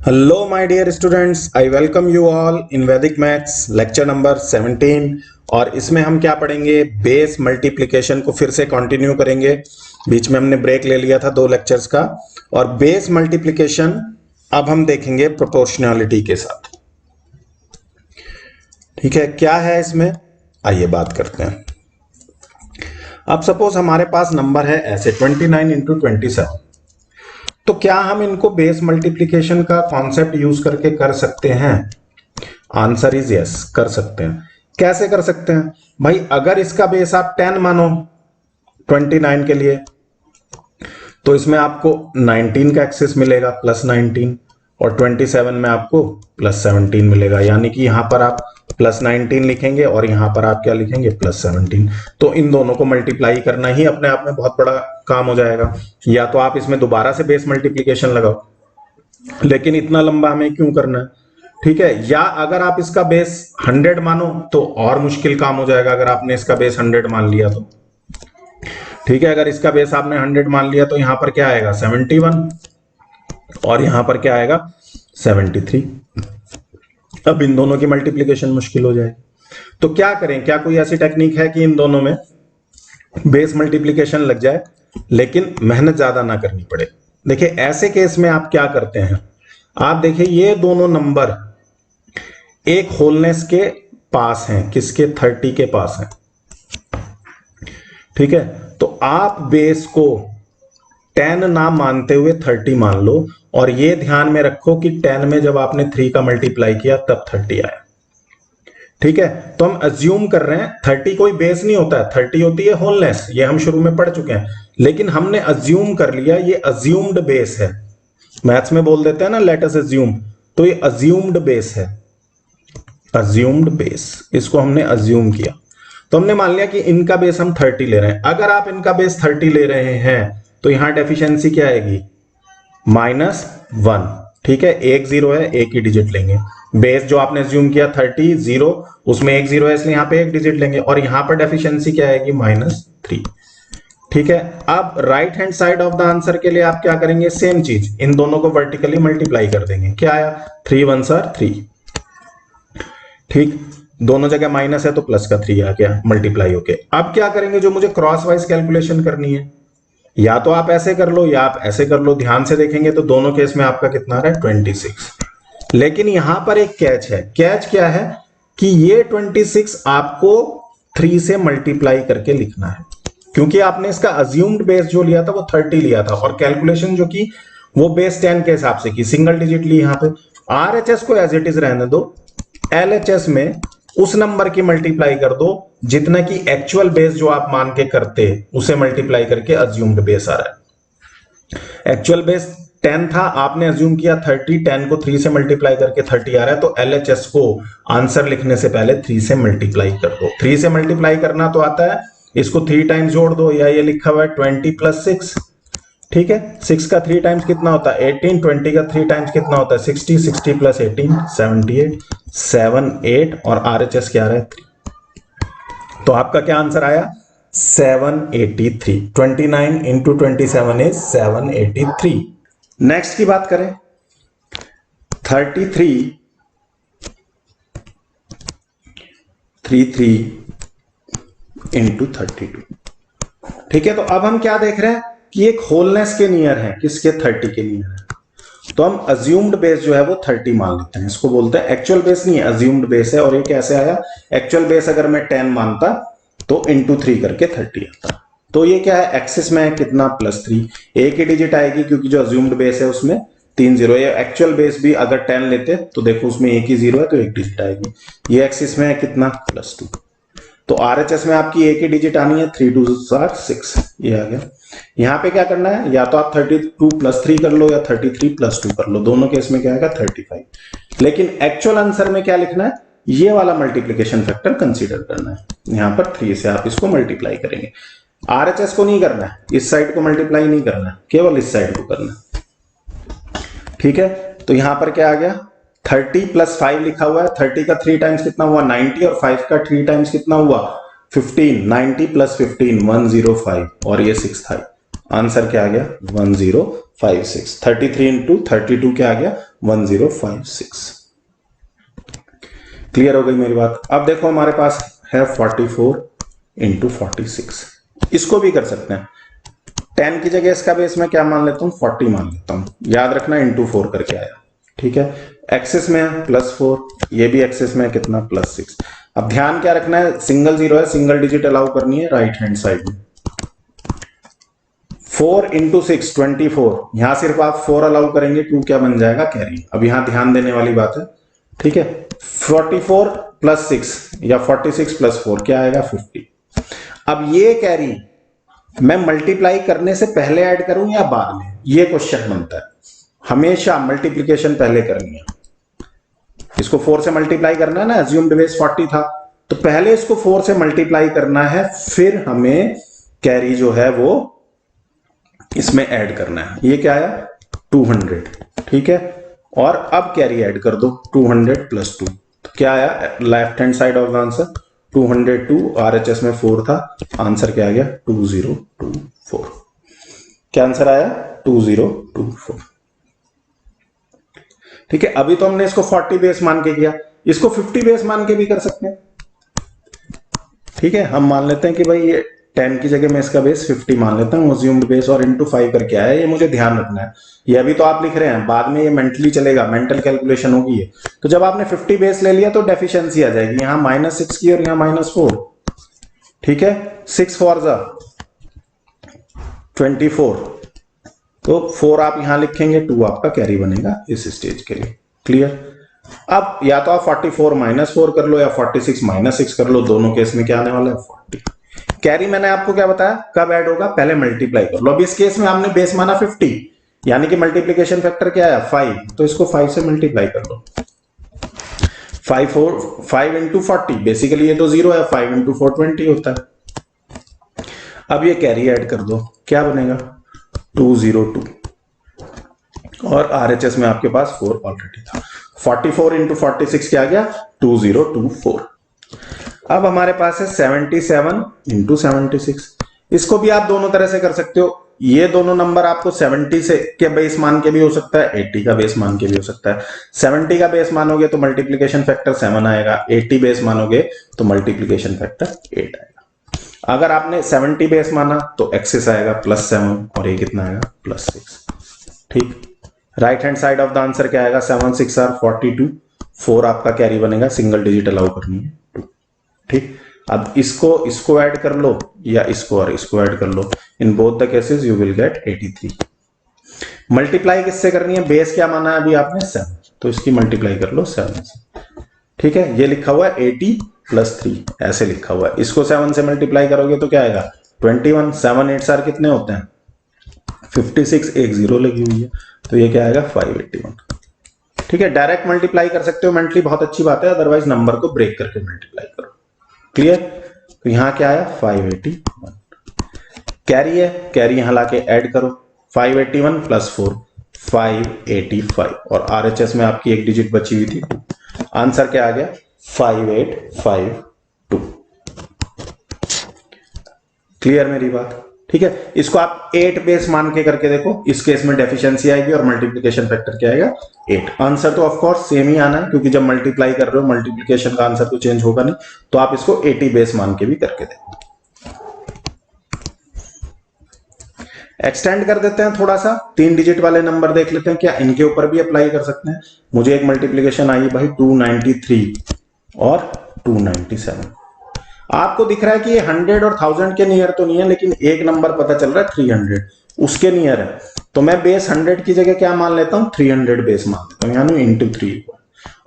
Hello my dear students, I welcome you all in Vedic maths lecture number 17। और इसमें हम क्या पढ़ेंगे? बेस मल्टीप्लिकेशन को फिर से कंटिन्यू करेंगे। बीच में हमने ब्रेक ले लिया था 2 लेक्चर्स का। और बेस मल्टीप्लिकेशन अब हम देखेंगे प्रोपोर्शनैलिटी के साथ। ठीक है, क्या है इसमें, आइए बात करते हैं। अब सपोज हमारे पास नंबर है ऐसे 29 इंटू 27। तो क्या हम इनको बेस मल्टीप्लिकेशन का कॉन्सेप्ट यूज करके कर सकते हैं? आंसर इज यस, कर सकते हैं। कैसे कर सकते हैं भाई? अगर इसका बेस आप 10 मानो 29 के लिए, तो इसमें आपको 19 का एक्सेस मिलेगा प्लस 19, और 27 में आपको प्लस 17 मिलेगा। यानी कि यहां पर आप प्लस 19 लिखेंगे और यहां पर आप क्या लिखेंगे? प्लस 17। तो इन दोनों को मल्टीप्लाई करना ही अपने आप में बहुत बड़ा काम हो जाएगा। या तो आप इसमें दोबारा से बेस मल्टीप्लीकेशन लगाओ, लेकिन इतना लंबा हमें क्यों करना है? ठीक है। या अगर आप इसका बेस 100 मानो तो और मुश्किल काम हो जाएगा। अगर आपने इसका बेस 100 मान लिया तो ठीक है, अगर इसका बेस आपने 100 मान लिया तो यहां पर क्या आएगा? 71, और यहां पर क्या आएगा? 73। अब इन दोनों की मल्टीप्लीकेशन मुश्किल हो जाएगी। तो क्या करें? क्या कोई ऐसी टेक्निक है कि इन दोनों में बेस मल्टीप्लीकेशन लग जाए लेकिन मेहनत ज्यादा ना करनी पड़े? देखिए, ऐसे केस में आप क्या करते हैं, आप देखिए ये दोनों नंबर एक होलनेस के पास हैं। किसके? 30 के पास हैं। ठीक है, तो आप बेस को 10 ना मानते हुए 30 मान लो, और ये ध्यान में रखो कि 10 में जब आपने 3 का मल्टीप्लाई किया तब 30 आया। ठीक है, तो हम अज्यूम कर रहे हैं 30 कोई बेस नहीं होता है, 30 होती है होलनेस। ये हम शुरू में पढ़ चुके हैं, लेकिन हमने अज्यूम कर लिया ये अज्यूम्ड बेस है। मैथ्स में बोल देते हैं ना लेट अस अज्यूम, तो ये अज्यूम्ड बेस है। अज्यूम्ड बेस, इसको हमने अज्यूम किया। तो हमने मान लिया कि इनका बेस हम 30 ले रहे हैं। अगर आप इनका बेस 30 ले रहे हैं तो यहां डेफिशिएंसी क्या आएगी? -1। ठीक है, एक जीरो है, एक ही डिजिट लेंगे। बेस जो आपने अज्यूम किया 30 जीरो, उसमें एक जीरो है इसलिए यहां पे एक डिजिट लेंगे, और यहां पर डेफिशिएंसी क्या आएगी? -3। ठीक है, अब right hand side of the answer के लिए आप क्या करेंगे? सेम चीज, इन दोनों को वर्टिकली मल्टीप्लाई कर देंगे। क्या आया? 3 1 3। ठीक, दोनों जगह माइनस है तो प्लस का 3 आ गया मल्टीप्लाई होके। अब क्या करेंगे? जो मुझे क्रॉस वाइज कैलकुलेशन करनी है, या तो आप ऐसे कर लो या आप ऐसे कर लो। ध्यान से देखेंगे तो दोनों केस में आपका कितना आ रहा है? 26। लेकिन यहां पर एक कैच है। कैच क्या है कि ये 26 आपको 3 से मल्टीप्लाई करके लिखना है, क्योंकि आपने इसका अज्यूम्ड बेस जो लिया था वो 30 लिया था, और कैलकुलेशन जो की वो बेस 10 के हिसाब से की, सिंगल डिजिट ली। यहां पे आरएचएस को एज इट इज रहने दो, एलएचएस में उस नंबर की मल्टीप्लाई कर दो जितना की एक्चुअल बेस जो आप मान के करते उसे मल्टीप्लाई करके अज्यूम्ड बेस आ रहा है। एक्चुअल बेस 10 था, आपने अज्यूम किया 30, 10 को 3 से मल्टीप्लाई करके 30 आ रहा है। तो एलएचएस को आंसर लिखने से पहले 3 से मल्टीप्लाई कर दो। 3 से मल्टीप्लाई करना तो आता है, इसको 3 टाइम्स जोड़ दो, या ये लिखा हुआ है 20 + 6। ठीक है, 6 का 3 टाइम्स कितना होता है? 18। 20 का 3 टाइम्स कितना होता है? 60। 60 + 18 78 7 8, और आरएचएस क्या रहा है? 3। तो आपका क्या आंसर आया? 783। 29 इंटू 27 इज 783। नेक्स्ट की बात करें, 33 इंटू 32। ठीक है, तो अब हम क्या देख रहे हैं कि एक होलनेस के नियर है। किसके? 30 के नियर है। तो हम अज्यूम्ड बेस जो है वो 30 मान लेते हैं। इसको बोलते हैं एक्चुअल बेस नहीं है, अज्यूम्ड बेस है। और ये कैसे आया? एक्चुअल बेस अगर मैं 10 मानता तो इंटू 3 करके 30 आता। तो ये क्या है? एक्सिस में है कितना? +3। एक ही डिजिट आएगी क्योंकि जो अज्यूम्ड बेस है उसमें 3 जीरो। ये एक्चुअल बेस भी अगर 10 लेते तो देखो उसमें एक ही जीरो है तो एक डिजिट आएगी। ये एक्सिस में है कितना? +2। तो आरएचएस में आपकी एक ही डिजिट आनी है, 3 2 6। ये आ गया। यहां पे क्या करना है? या तो आप 32 + 3 कर लो या 33 + 2 कर लो। दोनों केस में क्या आएगा? 35। लेकिन एक्चुअल आंसर में क्या लिखना है? ये वाला मल्टीप्लीकेशन फैक्टर कंसीडर करना है। यहां पर 3 से आप इसको मल्टीप्लाई करेंगे। आरएचएस को नहीं करना है, इस साइड को मल्टीप्लाई नहीं करना है, केवल इस साइड को करना है। ठीक है, तो यहां पर क्या आ गया? 30 + 5 लिखा हुआ है। 30 का 3 टाइम्स कितना हुआ? 90, और 5 का 3 टाइम्स कितना हुआ? 15। 90 + 15 105, और ये 6 था। आंसर क्या आ गया? 105। 1056। 33 इंटू 32 क्या आ गया 1056। क्लियर हो गई मेरी बात। अब देखो हमारे पास है 44 इंटू 46, इसको भी कर सकते हैं। 10 की जगह इसका बेस में क्या मान लेता हूं 40 मान लेता हूं, याद रखना इंटू 4 करके आया, ठीक है। एक्सेस में है +4, ये भी एक्सेस में है कितना +6। अब ध्यान क्या रखना है, सिंगल जीरो है, सिंगल डिजिट अलाउ करनी है राइट हैंड साइड में। 4 इंटू 6 24, यहां सिर्फ आप 4 अलाउ करेंगे, 2 क्या बन जाएगा कैरी। अब यहां ध्यान देने वाली बात है, ठीक है। 44 + 6 या 46 + 4 क्या आएगा 50। अब ये कैरी मैं मल्टीप्लाई करने से पहले ऐड करूं या बाद में, ये क्वेश्चन बनता है। हमेशा मल्टीप्लीकेशन पहले करनी है। इसको 4 से मल्टीप्लाई करना है ना, अज्यूम्ड बेस 40 था, तो पहले इसको 4 से मल्टीप्लाई करना है, फिर हमें कैरी जो है वो इसमें ऐड करना है। ये क्या आया 200, ठीक है। और अब कैरी ऐड कर दो 200 + 2, तो क्या आया left hand side of the answer 202। RHS में 4 था, आंसर क्या आ गया 2024। क्या आंसर आया 2024, ठीक है। अभी तो हमने इसको 40 बेस मान के किया, इसको 50 बेस मान के भी कर सकते हैं, ठीक है। हम मान लेते हैं कि भाई ये 10 की जगह मैं इसका बेस 50 मान लेता हूं, अज्यूम्ड बेस, और इंटू 5 करके आया, ये मुझे ध्यान रखना है। ये अभी तो आप लिख रहे हैं, बाद में ये मेंटली चलेगा, मेंटल कैलकुलेशन होगी ये। तो जब आपने 50 बेस ले लिया तो डेफिशिएंसी आ जाएगी, यहां -6 की और यहां -4, ठीक है। 6 4 24, तो 4 आप यहां लिखेंगे, 2 आपका कैरी बनेगा इस स्टेज के लिए। क्लियर। अब या तो आप 44 -4 कर लो या 46 -6 कर लो, दोनों केस में क्या आने वाला है 40। कैरी मैंने आपको क्या बताया कब ऐड होगा, पहले मल्टीप्लाई कर लो। अब इस केस में हमने बेस माना 50, यानी कि मल्टीप्लिकेशन फैक्टर क्या है 5, तो इसको 5 से मल्टीप्लाई कर लो। 5 इंटू 40, बेसिकली ये तो 0 है, 5 इंटू 4 20 होता है। अब ये कैरी ऐड कर दो, क्या बनेगा 202, और RHS में आपके पास 4 ऑलरेडी था। 44 इंटू 46 क्या आ गया 2024। अब हमारे पास है 77 इंटू 76, इसको भी आप दोनों तरह से कर सकते हो। ये दोनों नंबर आपको 70 से के बेस मान के भी हो सकता है, 80 का बेस मान के भी हो सकता है। 70 का बेस मानोगे तो मल्टीप्लिकेशन फैक्टर 7 आएगा, 80 बेस मानोगे तो मल्टीप्लिकेशन फैक्टर 8 आएगा। अगर आपने 70 बेस माना तो एक्सेस आएगा +7, और ये कितना आएगा +6, ठीक। Right hand side of the answer क्या आएगा 7 6 आर 42, 4 आपका कैरी बनेगा, सिंगल डिजिट अलाउ करनी है 2, ठीक। अब इसको ऐड कर लो या इसको और इसको ऐड कर लो, in both the cases you will get 83। Multiply किससे करनी है, बेस क्या माना है अभी आपने 7, तो इसकी मल्टीप्लाई कर लो 7 से, ठीक है। ये लिखा हुआ है 80 + 3, ऐसे लिखा हुआ है। इसको 7 से मल्टीप्लाई करोगे तो क्या आएगा 21, 7 8 आर कितने होते हैं 56, एक 0 लगी हुई है, तो ये क्या आएगा 581, ठीक है। डायरेक्ट मल्टीप्लाई कर सकते हो मेंटली, बहुत अच्छी बात है, अदरवाइज नंबर को ब्रेक करके मल्टीप्लाई करो। क्लियर। तो यहां क्या आया 581, कैरी है, कैरी यहां लाके ऐड करो, 581 + 4 585, और RHS में आपकी एक डिजिट बची हुई थी, आंसर क्या आ गया 5852। क्लियर मेरी बात, ठीक है। इसको आप 8 बेस मान के करके देखो, इस केस में डेफिशिएंसी आएगी और मल्टीप्लिकेशन फैक्टर क्या आएगा 8। आंसर तो ऑफ कोर्स सेम ही आना है, क्योंकि जब मल्टीप्लाई कर रहे हो मल्टीप्लिकेशन का आंसर तो चेंज होगा नहीं, तो आप इसको 80 बेस मान के भी करके देखो। एक्सटेंड कर देते हैं थोड़ा सा, 3 डिजिट वाले नंबर देख लेते हैं, क्या इनके ऊपर भी अप्लाई कर सकते हैं। मुझे एक मल्टीप्लिकेशन आई भाई 293 और 297, आपको दिख रहा है कि ये 100 और 1000 के नियर तो नहीं है, लेकिन एक नंबर पता चल रहा है 300 उसके नियर है, तो मैं बेस 100 की जगह क्या मान लेता हूं 300 बेस मान लेता हूं, यानी इंटू 3।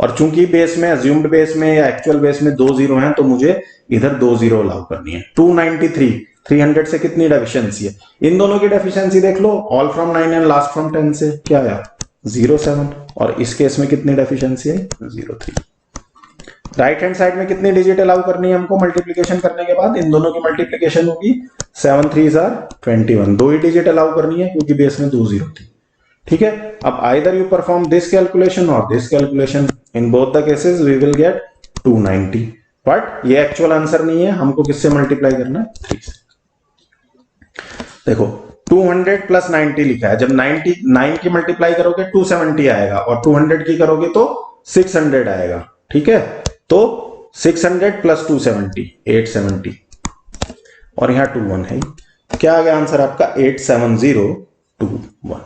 और चूंकि बेस में अज्यूम्ड बेस में या एक्चुअल बेस में 2 0 हैं, तो मुझे इधर 2 0 अलाउ करनी है। 293 300 से कितनी डेफिशिएंसी है, इन दोनों की डेफिशिएंसी देख लो, all from 9 and last from 10 से क्या आया 07, और इस केस में कितनी डेफिशिएंसी है 03। राइट हैंड साइड में कितनी डिजिट अलाउ करनी है हमको मल्टीप्लिकेशन करने के बाद, इन दोनों की मल्टीप्लिकेशन होगी 7 3 आर 21, 2 ही डिजिट अलाउ करनी है क्योंकि बेस में 2 0 थी, ठीक है। अब either you perform this calculation और this calculation, in both the cases we will get 290, but ये एक्चुअल आंसर नहीं है, हमको किससे मल्टीप्लाई करना है 3 से। देखो 200 प्लस 90 लिखा है, जब 99 की मल्टीप्लाई करोगे 270 आएगा और 200 की करोगे तो 600 आएगा। ठीक है, तो 600 प्लस 270 870 और यहां 21 है। क्या आ गया आंसर आपका? 87021।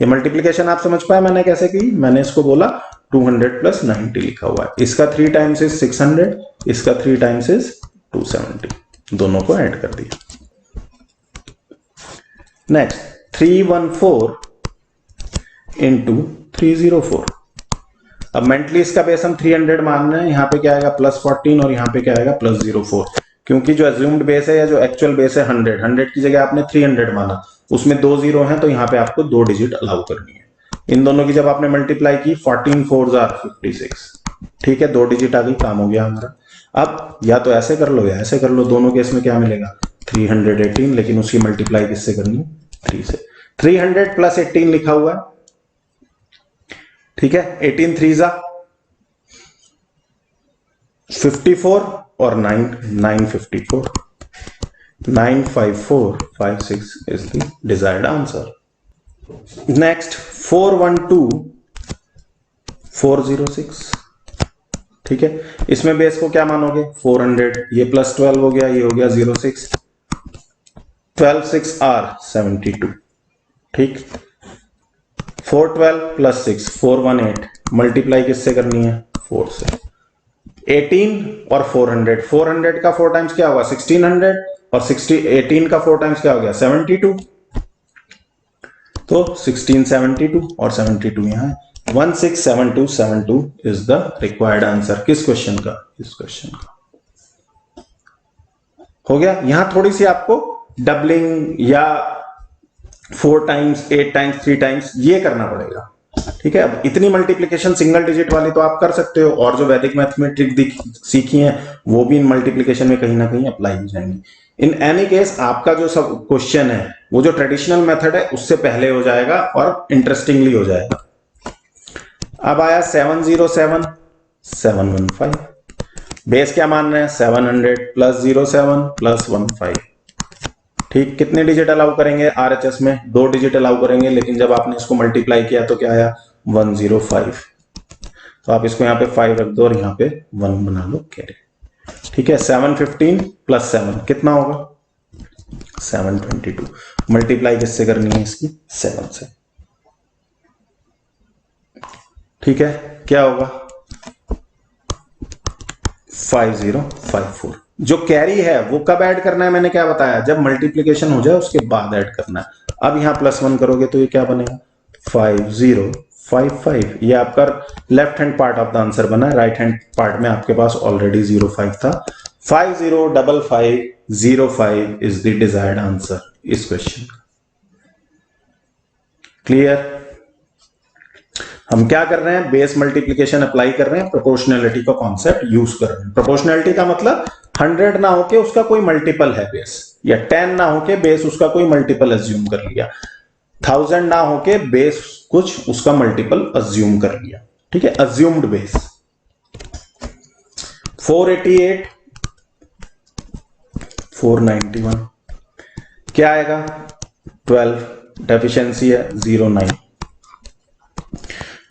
ये मल्टीप्लीकेशन आप समझ पाए मैंने कैसे की? मैंने इसको बोला 200 प्लस 90 लिखा हुआ है, इसका 3 टाइम्स इज 600, इसका 3 टाइम्स इज 270, दोनों को ऐड कर दिया। Next 314 into 304। अब मेंटली इसका बेस हम 300 मान रहे हैं, यहां पे क्या आएगा प्लस 14 और यहां पे क्या आएगा प्लस 04, क्योंकि जो अज्यूम्ड बेस है या जो एक्चुअल बेस है 100 की जगह आपने 300 माना, उसमें 2 जीरो हैं तो यहां पे आपको 2 डिजिट अलाउ करनी है। इन दोनों की जब आपने मल्टीप्लाई की 14 4s are 56। ठीक है, 2 डिजिट आ गई, काम हो गया हमारा। अब या तो ऐसे कर लो या ऐसे कर लो, दोनों केस में क्या मिलेगा 318, लेकिन उसकी मल्टीप्लाई किससे करनी है 3 से। 300 प्लस 18 लिखा हुआ है। ठीक है, 18 3 जा 54 और 954 95456 is the desired answer. Next 412406। ठीक है, इसमें बेस को क्या मानोगे 400, ये प्लस 12 हो गया, ये हो गया 06, 12 6 are 72। ठीक, 412 प्लस 6 418, मल्टीप्लाई किससे करनी है 4 से। 18 और 400, 400 का 4 टाइम्स क्या होगा 1600 और 18 का 4 टाइम्स क्या हो गया 72, तो 1672 और 72 यहां है। 167272 इज द रिक्वायर्ड आंसर। किस क्वेश्चन का? इस क्वेश्चन का हो गया। यहां थोड़ी सी आपको डबलिंग या 4 टाइम्स 8 टाइम्स 3 टाइम्स ये करना पड़ेगा। ठीक है, अब इतनी मल्टीप्लिकेशन सिंगल डिजिट वाली तो आप कर सकते हो, और जो वैदिक मैथमेटिक सीखी है वो भी इन मल्टीप्लिकेशन में कहीं ना कहीं अप्लाई हो जाएंगी। इन एनी केस आपका जो सब क्वेश्चन है वो जो ट्रेडिशनल मेथड है उससे पहले हो जाएगा और इंटरेस्टिंगली हो जाएगा। अब आया 707 715, बेस क्या मान रहे हैं 700 प्लस 07 प्लस 15। ठीक, कितने डिजिट अलाउ करेंगे आरएचएस में 2 डिजिट अलाउ करेंगे, लेकिन जब आपने इसको मल्टीप्लाई किया तो क्या आया 105, तो आप इसको यहाँ पे 5 रख दो और यहाँ पे 1 बना लो कैरी। ठीक है, 715 प्लस 7 कितना होगा 722, मल्टीप्लाई किससे करनी है इसकी 7 से। ठीक है, क्या होगा 5054। जो कैरी है वो कब ऐड करना है मैंने क्या बताया, जब मल्टीप्लीकेशन हो जाए उसके बाद ऐड करना है। अब यहां प्लस 1 करोगे तो ये क्या बनेगा 5055, ये आपका left hand part of the answer बना है, राइट हैंड पार्ट में आपके पास ऑलरेडी 05 था। 505505 इज द डिजायर्ड आंसर इस क्वेश्चन। क्लियर? हम क्या कर रहे हैं, बेस मल्टीप्लिकेशन अप्लाई कर रहे हैं, प्रोपोर्शनैलिटी का कॉन्सेप्ट यूज कर रहे हैं। प्रोपोर्शनैलिटी का मतलब 100 ना होके उसका कोई मल्टीपल है बेस, या 10 ना होके बेस उसका कोई मल्टीपल अज्यूम कर लिया, 1000 ना होके बेस कुछ उसका मल्टीपल अज्यूम कर लिया। ठीक है, अज्यूम्ड बेस। 488 491 क्या आएगा 12, डेफिशिएंसी है 09,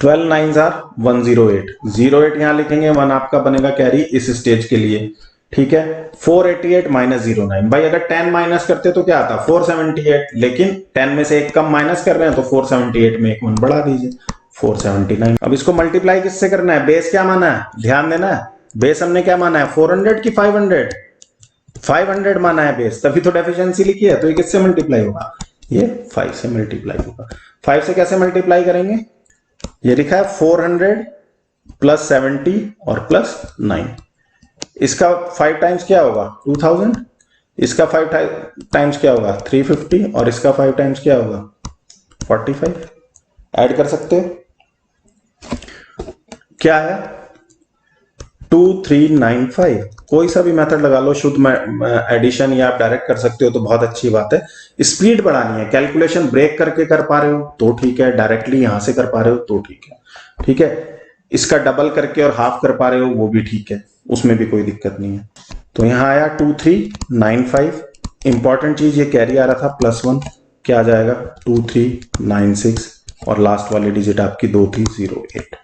12 9s are 108, 08 यहां लिखेंगे, 1 आपका बनेगा कैरी इस स्टेज के लिए। ठीक है, 488 माइनस 09, भाई अगर 10 माइनस करते तो क्या आता 478, लेकिन 10 में से एक कम माइनस कर रहे हैं तो 478 में एक 1 बढ़ा दीजिए 479। अब इसको मल्टीप्लाई किससे करना है, बेस क्या माना है, ध्यान देना है, बेस हमने क्या माना है 400 की 500, 500 माना है बेस, तभी तो डेफिशिएंसी लिखी है, तो ये किससे मल्टीप्लाई होगा, ये 5 से मल्टीप्लाई होगा। 5 से कैसे मल्टीप्लाई करेंगे, ये लिखा है 400 प्लस 70 और प्लस 9, इसका 5 टाइम्स क्या होगा 2000, इसका 5 टाइम्स क्या होगा 350 और इसका 5 टाइम्स क्या होगा 45। ऐड कर सकते हो, क्या है 2395, कोई सा भी मेथड लगा लो, शुद्ध एडिशन या आप डायरेक्ट कर सकते हो तो बहुत अच्छी बात है। स्पीड बढ़ानी है, कैलकुलेशन ब्रेक करके कर पा रहे हो तो ठीक है, डायरेक्टली यहां से कर पा रहे हो तो ठीक है। ठीक है, इसका डबल करके और हाफ कर पा रहे हो वो भी ठीक है, उसमें भी कोई दिक्कत नहीं है। तो यहां आया 2395, इंपॉर्टेंट चीज ये कैरी आ रहा था +1, क्या आ जाएगा 2396 और लास्ट वाली डिजिट आपकी 2308।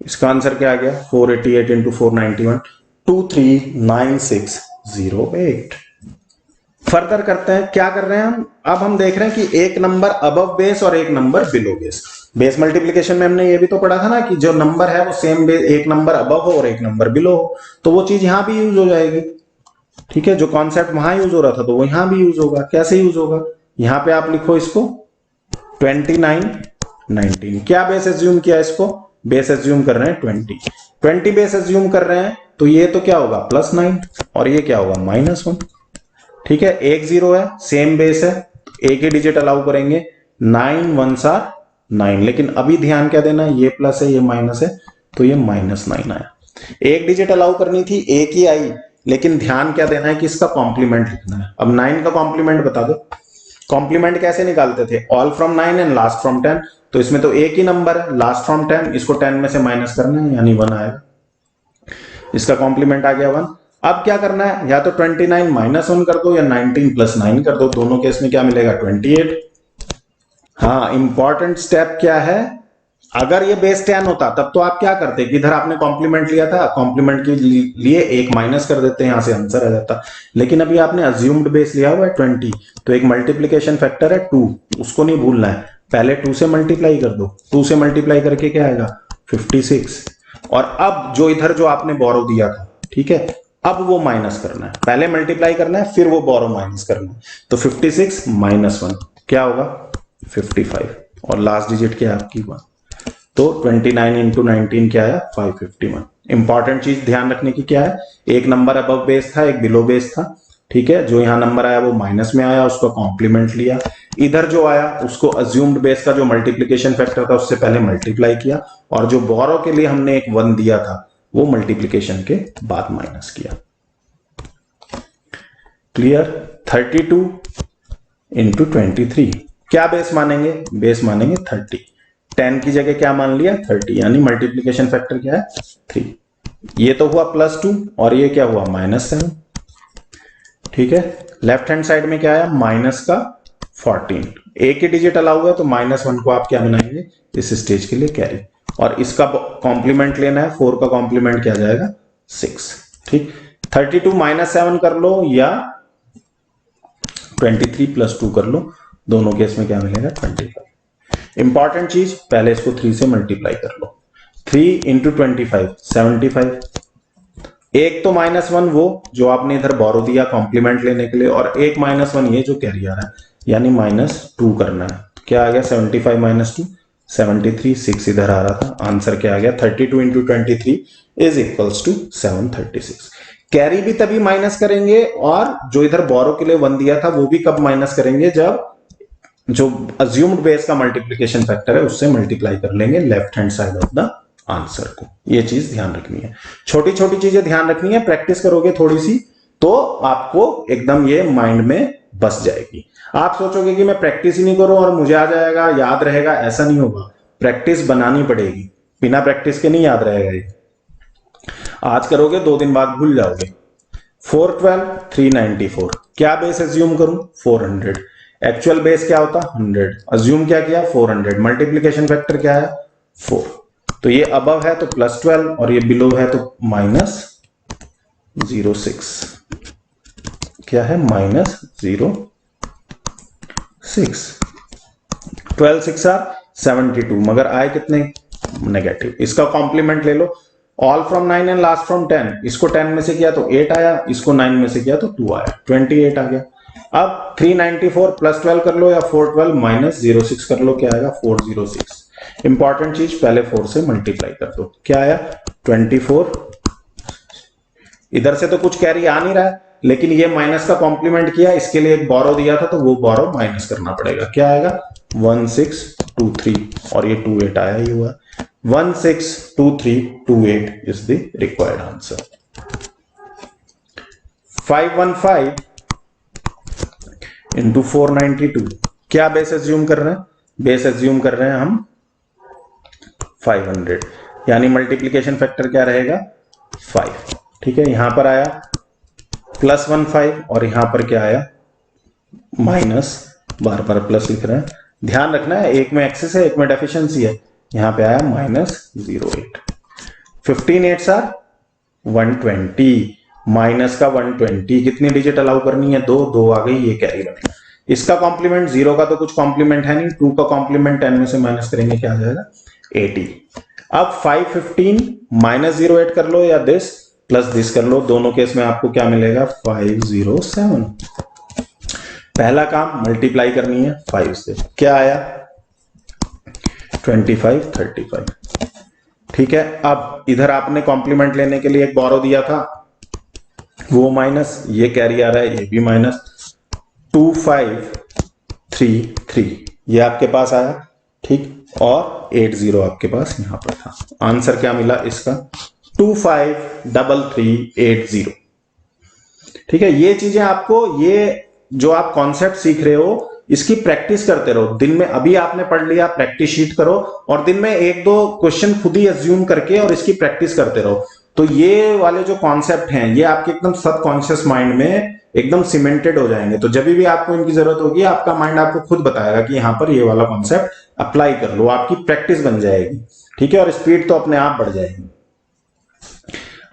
इसका आंसर क्या आ गया 488 इंटू 491 239608। फर्दर करते हैं, क्या कर रहे हैं हम, अब हम देख रहे हैं कि एक नंबर अबव बेस और एक number below base. Base multiplication में हमने ये भी तो पढ़ा था ना कि जो नंबर है वो सेम बेस, एक नंबर अबव हो और एक नंबर बिलो हो, तो वो चीज यहां भी यूज हो जाएगी। ठीक है, जो कॉन्सेप्ट वहां यूज हो रहा था तो वो यहां भी यूज होगा। कैसे यूज होगा, यहां पे आप लिखो इसको 29 19। क्या बेस एज्यूम किया, इसको बेस एज्यूम कर रहे हैं 20 बेस एज्यूम कर रहे हैं, तो ये तो क्या होगा +9 और ये क्या होगा -1। ठीक है, एक 0 है, सेम बेस है, एक ही डिजिट अलाउ करेंगे, 9 1s are 9। लेकिन अभी ध्यान क्या देना, ये प्लस है ये माइनस है, तो ये -9 आया। एक डिजिट अलाउ करनी थी, एक ही आई, लेकिन ध्यान क्या देना है कि इसका कॉम्प्लीमेंट लिखना है। अब 9 का कॉम्प्लीमेंट बता दो, कॉम्प्लीमेंट कैसे निकालते थे, all from 9 and last from 10। तो इसमें तो एक ही नंबर है, लास्ट फ्रॉम 10, इसको 10 में से माइनस करना है, यानी 1 आएगा। इसका कॉम्प्लीमेंट आ गया 1। अब क्या करना है, या तो 29 -1 कर दो या 19 + 9 कर दो, दोनों केस में क्या मिलेगा 28। हाँ, इंपॉर्टेंट स्टेप क्या है, अगर ये बेस 10 होता तब तो आप क्या करते कि इधर आपने कॉम्प्लीमेंट लिया था, कॉम्प्लीमेंट के लिए एक माइनस कर देते हैं, यहां से आंसर आ जाता। लेकिन अभी आपने अज्यूम्ड बेस लिया हुआ है 20, तो एक मल्टीप्लीकेशन फैक्टर है 2, उसको नहीं भूलना है, पहले 2 से मल्टीप्लाई कर दो, 2 से मल्टीप्लाई करके क्या आएगा 56। और अब जो इधर जो आपने बोरो दिया था, ठीक है, अब वो माइनस करना है, पहले मल्टीप्लाई करना है फिर वो बोरो माइनस करना है। तो 56 -1 क्या होगा 55 और लास्ट डिजिट क्या है आपकी 1। तो 29 इंटू 19 क्या है 551। इंपॉर्टेंट चीज ध्यान रखने की क्या है, एक नंबर अबव बेस था, एक बिलो बेस था। ठीक है, जो यहां नंबर आया वो माइनस में आया, उसका कॉम्प्लीमेंट लिया, इधर जो आया उसको अज्यूम्ड बेस का जो मल्टीप्लीकेशन फैक्टर था उससे पहले मल्टीप्लाई किया, और जो बोरो के लिए हमने एक 1 दिया था वो मल्टीप्लीकेशन के बाद माइनस किया। क्लियर। 32 इंटू 23 क्या बेस मानेंगे, बेस मानेंगे 30। 10 की जगह क्या मान लिया 30, यानी मल्टीप्लीकेशन फैक्टर क्या है 3। ये तो हुआ +2 और ये क्या हुआ -7। ठीक है, लेफ्ट हैंड साइड में क्या आया माइनस का 14। एक ही डिजिट अलाउ हुआ तो -1 को आप क्या बनाएंगे इस स्टेज के लिए कैरी, और इसका कॉम्प्लीमेंट लेना है, 4 का कॉम्प्लीमेंट क्या जाएगा 6। ठीक, 32 -7 कर लो या 23 + 2 कर लो, दोनों केस में क्या मिलेगा 25। इंपॉर्टेंट चीज, पहले इसको 3 से मल्टीप्लाई कर लो, 3 इंटू 25 75। एक तो -1 वो जो आपने इधर बोरो दिया कॉम्प्लीमेंट लेने के लिए, और एक -1 ये जो कैरी आ रहा है, यानी -2 करना है। क्या आ गया 75 - 2 73, 6 इधर आ रहा था, आंसर क्या आ गया 32 into 23 is equals to 736। Carry भी तभी माइनस करेंगे, और जो इधर बोरो के लिए 1 दिया था वो भी कब माइनस करेंगे, जब जो अज्यूम्ड बेस का मल्टीप्लीकेशन फैक्टर है उससे मल्टीप्लाई कर लेंगे left hand side of the answer को। ये चीज ध्यान रखनी है, छोटी छोटी चीजें ध्यान रखनी है, प्रैक्टिस करोगे थोड़ी सी तो आपको एकदम ये माइंड में बस जाएगी। आप सोचोगे कि मैं प्रैक्टिस ही नहीं करूं और मुझे आ जाएगा याद रहेगा, ऐसा नहीं होगा, प्रैक्टिस बनानी पड़ेगी, बिना प्रैक्टिस के नहीं याद रहेगा ये। आज करोगे 2 दिन बाद भूल जाओगे। 412 394 क्या बेस एज्यूम करूं 400, एक्चुअल बेस क्या होता 100, अज्यूम क्या किया 400, मल्टीप्लीकेशन फैक्टर क्या है 4। तो ये अबव है तो +12 और ये बिलो है तो -06। क्या है -06। 12 6 are 72, मगर आए कितने नेगेटिव। इसका कॉम्प्लीमेंट ले लो, all from 9 and last from 10, इसको 10 में से किया तो 8 आया, इसको 9 में से किया तो 2 आया, 28 आ गया। अब 394 +12 कर लो या 412 -06 कर लो, क्या आएगा 406। इंपॉर्टेंट चीज, पहले 4 से मल्टीप्लाई कर दो, क्या आया 24। इधर से तो कुछ कैरी आ नहीं रहा है, लेकिन ये माइनस का कॉम्प्लीमेंट किया, इसके लिए एक बोरो दिया था तो वो बोरो माइनस करना पड़ेगा, क्या आएगा 1623 और ये 28 आया ही हुआ, 162328 is the required answer. 515 into 492 क्या बेस एज्यूम कर रहे हैं, बेस एज्यूम कर रहे हैं हम 500, यानी मल्टीप्लीकेशन फैक्टर क्या रहेगा 5। ठीक है, यहां पर आया +15 और यहां पर क्या आया बार बार प्लस लिख रहे हैं, ध्यान रखना है एक में एक्सेस है एक में डेफिशिएंसी है, यहां पे आया -08। 15 8 आर 120, माइनस का 120, कितनी डिजिट अलाउ करनी है, दो आ गई, ये कैरी बनेगा। इसका कॉम्प्लीमेंट 0 का तो कुछ कॉम्प्लीमेंट है नहीं, 2 का कॉम्प्लीमेंट 10 में से माइनस करेंगे क्या आ जाएगा 80। अब 515 -08 कर लो या दिस प्लस दिस कर लो, दोनों केस में आपको क्या मिलेगा 507। पहला काम मल्टीप्लाई करनी है 5 से, क्या आया 25 35। ठीक है, अब इधर आपने कॉम्प्लीमेंट लेने के लिए एक बोरो दिया था, वो माइनस, ये कैरी आ रहा है, ये भी माइनस, 2533 ये आपके पास आया। ठीक, और 80 आपके पास यहां पर था। आंसर क्या मिला इसका 253380। ठीक है, ये चीजें आपको, ये जो आप कॉन्सेप्ट सीख रहे हो इसकी प्रैक्टिस करते रहो। दिन में अभी आपने पढ़ लिया, प्रैक्टिस शीट करो और दिन में 1-2 क्वेश्चन खुद ही अज्यूम करके और इसकी प्रैक्टिस करते रहो। तो ये वाले जो कॉन्सेप्ट हैं ये आपके एकदम सबकॉन्शियस माइंड में एकदम सीमेंटेड हो जाएंगे। तो जब भी आपको इनकी जरूरत होगी आपका माइंड आपको खुद बताएगा कि यहां पर ये वाला कॉन्सेप्ट अप्लाई कर लो, आपकी प्रैक्टिस बन जाएगी। ठीक है, और स्पीड तो अपने आप बढ़ जाएगी।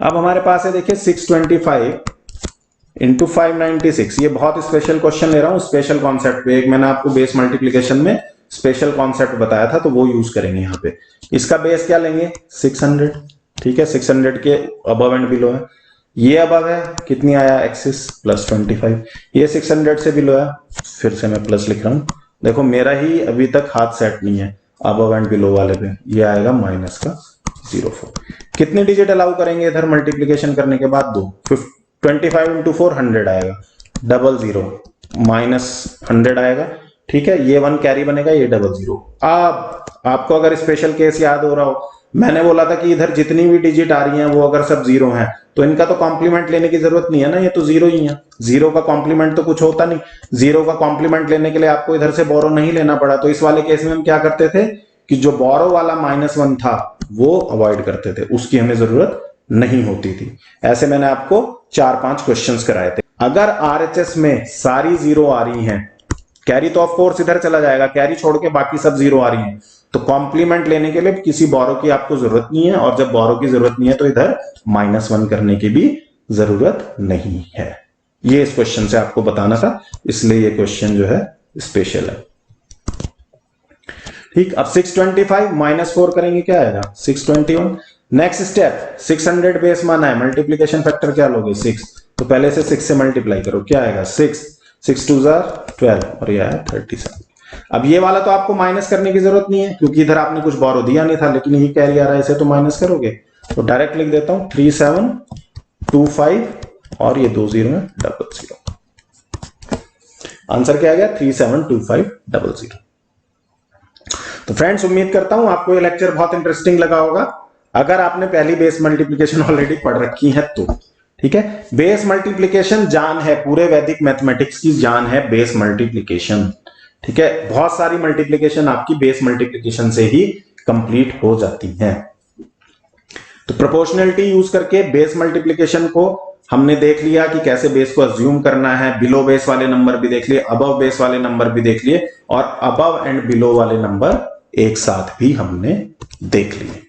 अब हमारे पास है देखिए 625 इंटू 596, ये बहुत स्पेशल क्वेश्चन ले रहा हूं, स्पेशल कॉन्सेप्ट पे। एक मैंने आपको बेस मल्टीप्लीकेशन में स्पेशल कॉन्सेप्ट बताया था, तो वो यूज करेंगे यहाँ पे। इसका बेस क्या लेंगे 600। ठीक है, 600 के अबव एंड बिलो है, ये अबव है, कितनी आया एक्सिस +25, ये 600 से बिलो है, फिर से मैं प्लस लिख रहा हूं। देखो मेरा ही अभी तक हाथ सेट नहीं है अबव एंड बिलो वाले पे, ये आएगा माइनस का 04। कितनी डिजिट अलाउ करेंगे इधर मल्टीप्लीकेशन करने के बाद 2, 25 इंटू 4 100 आएगा, 00 -100 आएगा। ठीक है, ये 1 कैरी बनेगा, ये 00। अब आपको अगर स्पेशल केस याद हो रहा हो, मैंने बोला था कि इधर जितनी भी डिजिट आ रही हैं वो अगर सब 0 हैं तो इनका तो कॉम्प्लीमेंट लेने की जरूरत नहीं है ना, ये तो 0 ही है। 0 का कॉम्प्लीमेंट तो कुछ होता नहीं, 0 का कॉम्प्लीमेंट लेने के लिए आपको इधर से बोरो नहीं लेना पड़ा। तो इस वाले केस में हम क्या करते थे कि जो बोरो वाला -1 था वो अवॉइड करते थे, उसकी हमें जरूरत नहीं होती थी। ऐसे मैंने आपको 4-5 क्वेश्चंस कराए थे। अगर आरएचएस में सारी 0 आ रही हैं, कैरी तो ऑफ कोर्स इधर चला जाएगा, कैरी छोड़ के बाकी सब 0 आ रही हैं, तो कॉम्प्लीमेंट लेने के लिए किसी बोरो की आपको जरूरत नहीं है। और जब बोरो की जरूरत नहीं है तो इधर -1 करने की भी जरूरत नहीं है। ये इस क्वेश्चन से आपको बताना था, इसलिए ये क्वेश्चन जो है स्पेशल है। ठीक, अब 625 -4 करेंगे, क्या आएगा 621। नेक्स्ट स्टेप 600 बेस माना है, मल्टीप्लीकेशन फैक्टर क्या लोगे 6, तो पहले से 6 से मल्टीप्लाई करो, क्या आएगा 6 2 12 और ये आया 37। अब ये वाला तो आपको माइनस करने की जरूरत नहीं है क्योंकि इधर आपने कुछ बोरो दिया नहीं था, लेकिन ये कैरी आ रहा है, इसे तो माइनस करोगे। तो डायरेक्ट लिख देता हूं 3725 और ये 2 0 है 00। आंसर क्या आ गया 372500। तो फ्रेंड्स उम्मीद करता हूं आपको ये लेक्चर बहुत इंटरेस्टिंग लगा होगा। अगर आपने पहली बेस मल्टीप्लिकेशन ऑलरेडी पढ़ रखी है तो ठीक है, बेस मल्टीप्लिकेशन जान है, पूरे वैदिक मैथमेटिक्स की जान है बेस मल्टीप्लिकेशन। ठीक है, बहुत सारी मल्टीप्लिकेशन आपकी बेस मल्टीप्लिकेशन से ही कंप्लीट हो जाती हैं। तो प्रोपोर्शनलिटी यूज करके बेस मल्टीप्लिकेशन को हमने देख लिया कि कैसे बेस को अज्यूम करना है, बिलो बेस वाले नंबर भी देख लिए, अबव बेस वाले नंबर भी देख लिए और अबव एंड बिलो वाले नंबर एक साथ भी हमने देख लिए।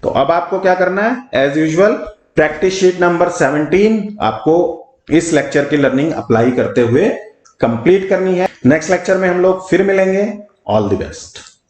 तो अब आपको क्या करना है, as usual practice sheet number 17 आपको इस लेक्चर की लर्निंग अप्लाई करते हुए कंप्लीट करनी है। नेक्स्ट लेक्चर में हम लोग फिर मिलेंगे। All the best.